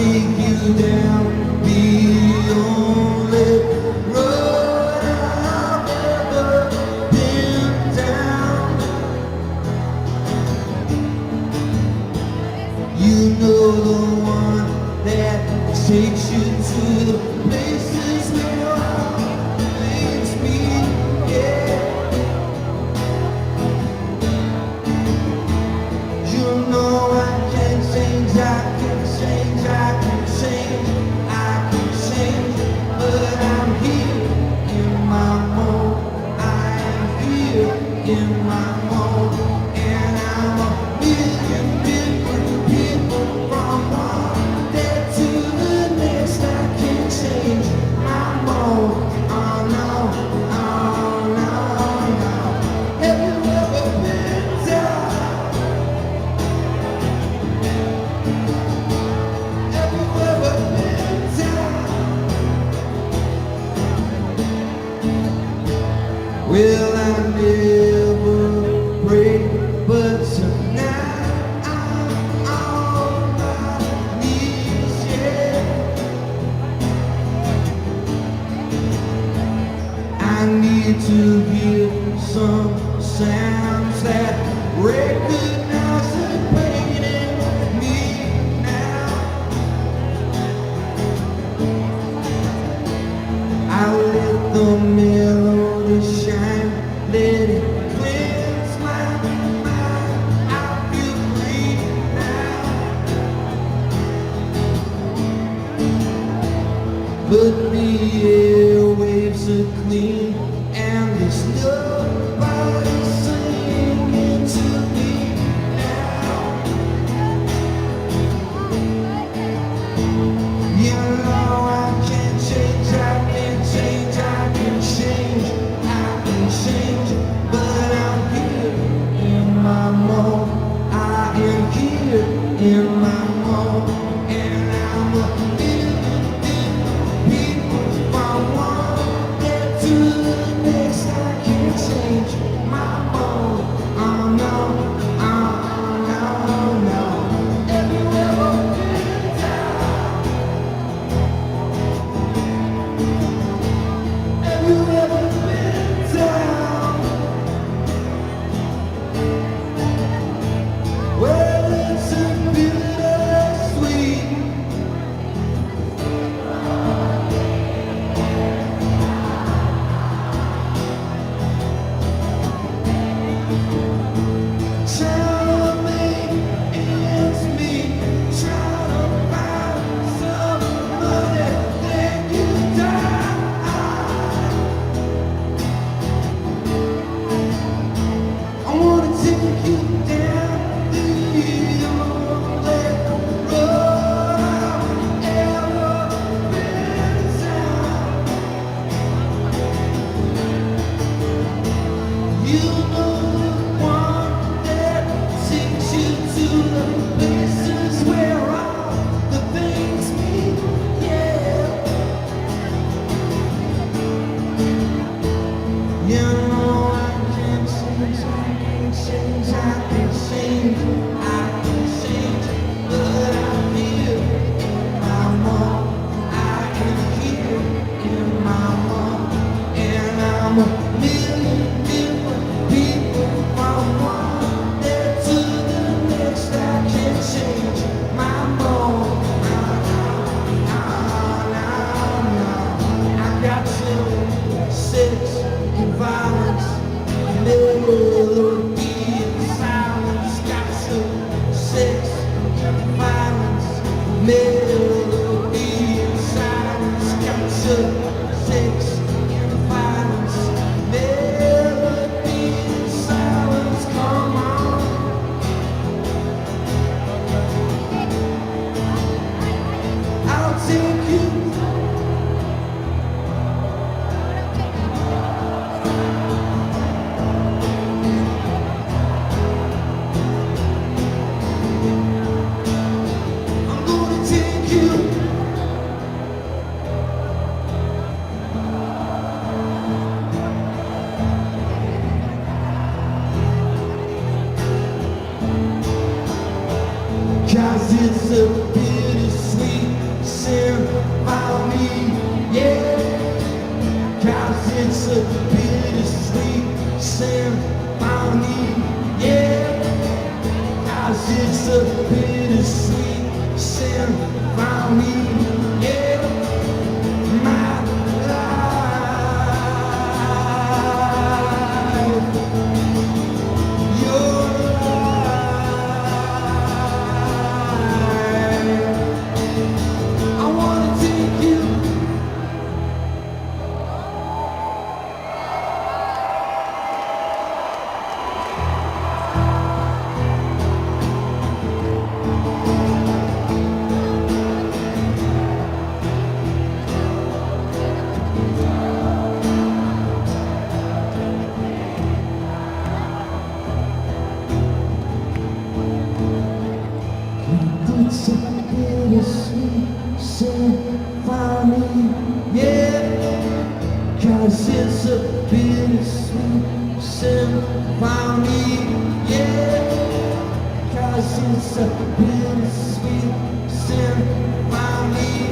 take you down the only road I've ever been down. You know the one that takes you to the places where all things meet, yeah. You know I can change, I can change, I can change, I can change, but I'm here in my home. I am here in my home, and I'm a million different people from one day to the next. I can change my home. Oh no, oh no, no. Have you ever been down? Have you ever been down? Well, I never pray, but tonight I'm on my knees, yeah. I need to hear some sounds that recognize the pain in me now. I let the melody shine, let it cleanse my mind. I feel free now, but the airwaves are clean, and there's nobody singing to me now. You know I can change, I can change, I can change, I can change, but I'm here in my home. I am here in my home, and I'm a million different people from one day to the next. I can change my home. Oh no, oh no, no. Have you ever been down? Have you ever been down? Well, it's a bittersweet. Trying to make ends meet, trying to find some money, then you die. I wanna take you down the only road I've ever been down. You know the one that takes you to the places where all the things meet, yeah. You know I can change, I can change, I can change, I can change, but I'm here in my home. I am here in my home, and I'm a million different people from one day to the next. I can change my home. I got you, sex and violence, melody and silence. Got you, sex and violence, melody and silence. Got you, sex and violence, melody and silence. Come on. I'll take you. I'm gonna take 'cause it's a bittersweet symphony, yeah. 'Cause it's a bittersweet symphony, yeah. 'Cause it's a bittersweet symphony, yeah. My life, your life. I wanna take you. It's a bittersweet symphony, yeah. 'Cause it's a bittersweet symphony, yeah. 'Cause it's a bittersweet symphony.